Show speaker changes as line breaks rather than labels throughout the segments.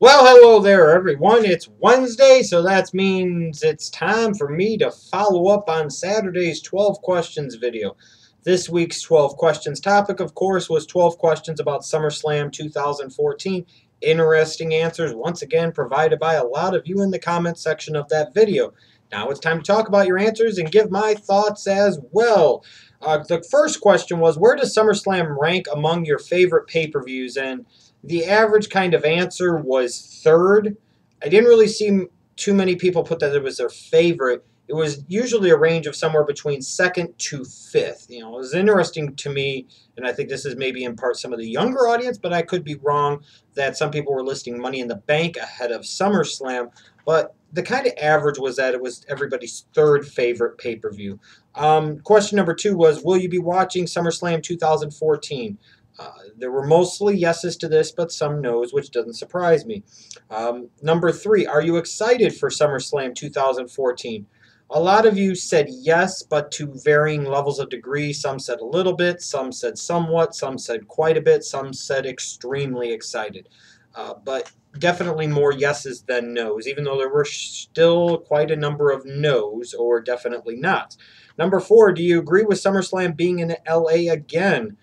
Well, hello there, everyone. It's Wednesday, so that means it's time for me to follow up on Saturday's 12 questions video. This week's 12 questions topic, of course, was 12 questions about SummerSlam 2014. Interesting answers, once again, provided by a lot of you in the comments section of that video. Now it's time to talk about your answers and give my thoughts as well. The first question was, where does SummerSlam rank among your favorite pay-per-views? And the average kind of answer was third. I didn't really see too many people put that it was their favorite. It was usually a range of somewhere between second to fifth. You know, it was interesting to me, and I think this is maybe in part some of the younger audience, but I could be wrong, that some people were listing Money in the Bank ahead of SummerSlam. But the kind of average was that it was everybody's third favorite pay-per-view. Question number 2 was, will you be watching SummerSlam 2014? There were mostly yeses to this, but some no's, which doesn't surprise me. Number 3, are you excited for SummerSlam 2014? A lot of you said yes, but to varying levels of degree. Some said a little bit, some said somewhat, some said quite a bit, some said extremely excited. But definitely more yeses than no's, even though there were still quite a number of no's or definitely not. Number 4, do you agree with SummerSlam being in LA again?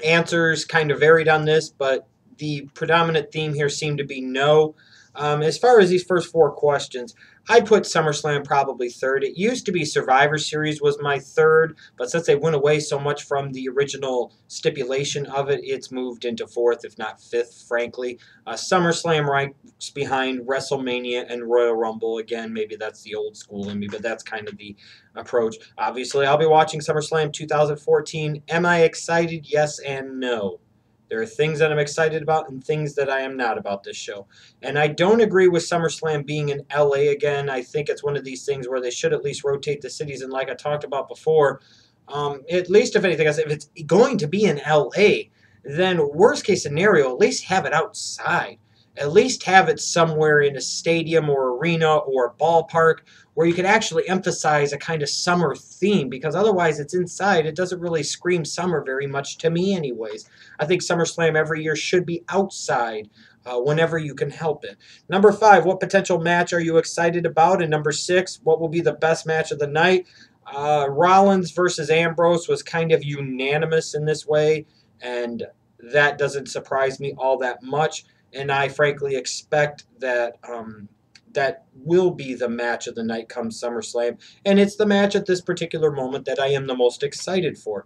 Answers kind of varied on this, but the predominant theme here seemed to be no. As far as these first 4 questions, I put SummerSlam probably third. It used to be Survivor Series was my third, but since they went away so much from the original stipulation of it, it's moved into fourth, if not fifth, frankly. SummerSlam ranks behind WrestleMania and Royal Rumble. Again, maybe that's the old school in me, but that's kind of the approach. Obviously, I'll be watching SummerSlam 2014. Am I excited? Yes and no. There are things that I'm excited about and things that I am not about this show. And I don't agree with SummerSlam being in LA again. I think it's one of these things where they should at least rotate the cities. And like I talked about before, at least if anything else, if it's going to be in LA, then worst case scenario, at least have it outside. At least have it somewhere in a stadium or arena or a ballpark where you could actually emphasize a kind of summer theme, because otherwise it's inside. It doesn't really scream summer very much to me anyways. I think SummerSlam every year should be outside whenever you can help it. Number 5, what potential match are you excited about? And number 6, what will be the best match of the night? Rollins versus Ambrose was kind of unanimous in this way, and that doesn't surprise me all that much. And I frankly expect that that will be the match of the night come SummerSlam. And it's the match at this particular moment that I am the most excited for.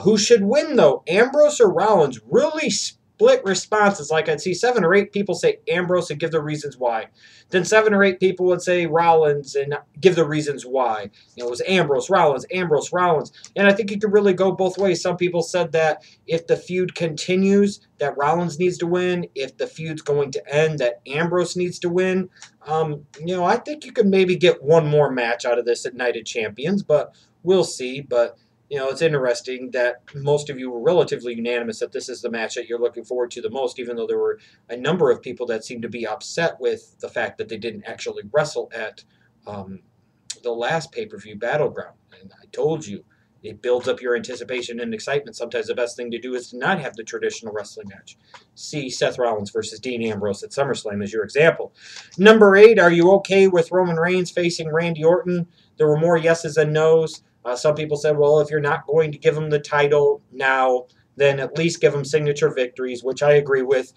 Who should win, though? Ambrose or Rollins? Really split responses. Like, I'd see 7 or 8 people say Ambrose and give the reasons why. Then 7 or 8 people would say Rollins and give the reasons why. You know, it was Ambrose, Rollins, Ambrose, Rollins. And I think it could really go both ways. Some people said that if the feud continues, that Rollins needs to win. If the feud's going to end, that Ambrose needs to win. You know, I think you could maybe get one more match out of this at Night of Champions, but we'll see. But you know, it's interesting that most of you were relatively unanimous that this is the match that you're looking forward to the most, even though there were a number of people that seemed to be upset with the fact that they didn't actually wrestle at the last pay-per-view Battleground. And I told you, it builds up your anticipation and excitement. Sometimes the best thing to do is to not have the traditional wrestling match. See Seth Rollins versus Dean Ambrose at SummerSlam as your example. Number 8, are you okay with Roman Reigns facing Randy Orton? There were more yeses than nos. Some people said, well, if you're not going to give him the title now, then at least give him signature victories, which I agree with,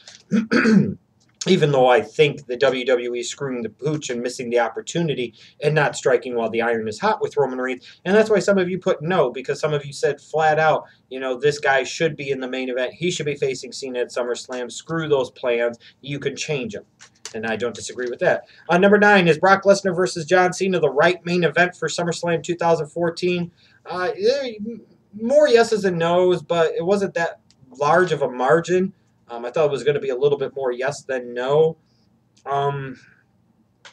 even though I think the WWE is screwing the pooch and missing the opportunity and not striking while the iron is hot with Roman Reigns. And that's why some of you put no, because some of you said flat out, you know, this guy should be in the main event. He should be facing Cena at SummerSlam. Screw those plans. You can change them. And I don't disagree with that. Number 9, is Brock Lesnar versus John Cena the right main event for SummerSlam 2014? More yeses than nos, but it wasn't that large of a margin. I thought it was going to be a little bit more yes than no. You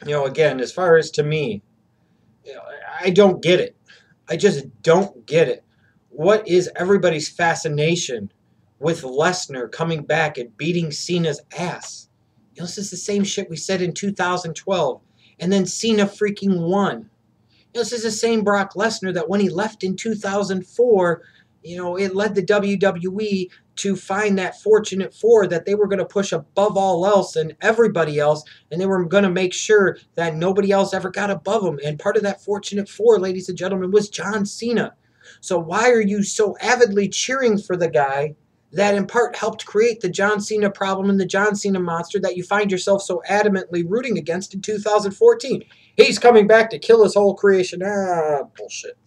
know, again, as far as to me, you know, I don't get it. I just don't get it. What is everybody's fascination with Lesnar coming back and beating Cena's ass? You know, this is the same shit we said in 2012, and then Cena freaking won. You know, this is the same Brock Lesnar that when he left in 2004, you know, it led the WWE to find that fortunate four that they were going to push above all else and everybody else, and they were going to make sure that nobody else ever got above them. And part of that fortunate four, ladies and gentlemen, was John Cena. So why are you so avidly cheering for the guy that in part helped create the John Cena problem and the John Cena monster that you find yourself so adamantly rooting against in 2014? He's coming back to kill his whole creation. Bullshit.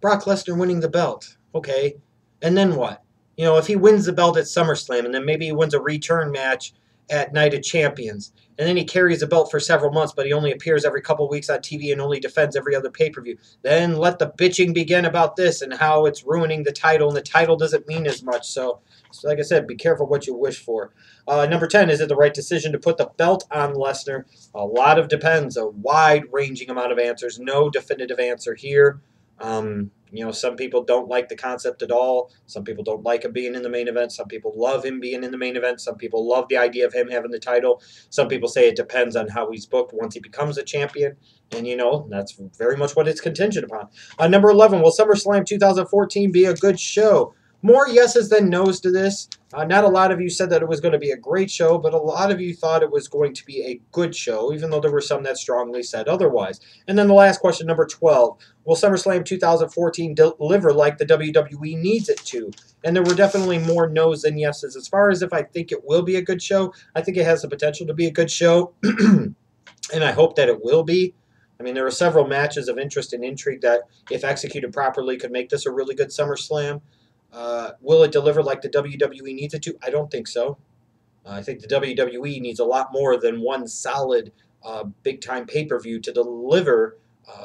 Brock Lesnar winning the belt. Okay. And then what? You know, if he wins the belt at SummerSlam and then maybe he wins a return match at Night of Champions, and then he carries the belt for several months, but he only appears every couple of weeks on TV and only defends every other pay-per-view, then let the bitching begin about this and how it's ruining the title, and the title doesn't mean as much. So like I said, be careful what you wish for. Number 10, is it the right decision to put the belt on Lesnar? A lot of depends, a wide-ranging amount of answers. No definitive answer here. You know, some people don't like the concept at all. Some people don't like him being in the main event. Some people love him being in the main event. Some people love the idea of him having the title. Some people say it depends on how he's booked once he becomes a champion. And, you know, that's very much what it's contingent upon. Number 11, will SummerSlam 2014 be a good show? More yeses than nos to this. Not a lot of you said that it was going to be a great show, but a lot of you thought it was going to be a good show, even though there were some that strongly said otherwise. And then the last question, number 12. Will SummerSlam 2014 deliver like the WWE needs it to? And there were definitely more no's than yeses. As far as if I think it will be a good show, I think it has the potential to be a good show, and I hope that it will be. I mean, there are several matches of interest and intrigue that, if executed properly, could make this a really good SummerSlam. Will it deliver like the WWE needs it to? I don't think so. I think the WWE needs a lot more than one solid big-time pay-per-view to deliver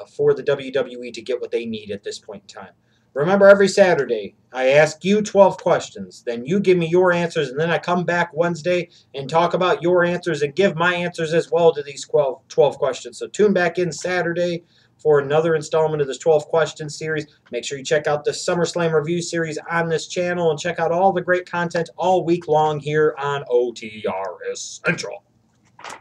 for the WWE to get what they need at this point in time. Remember, every Saturday, I ask you 12 questions. Then you give me your answers, and then I come back Wednesday and talk about your answers and give my answers as well to these 12 questions. So tune back in Saturday for another installment of this 12 question series. Make sure you check out the SummerSlam review series on this channel and check out all the great content all week long here on OTRS Central.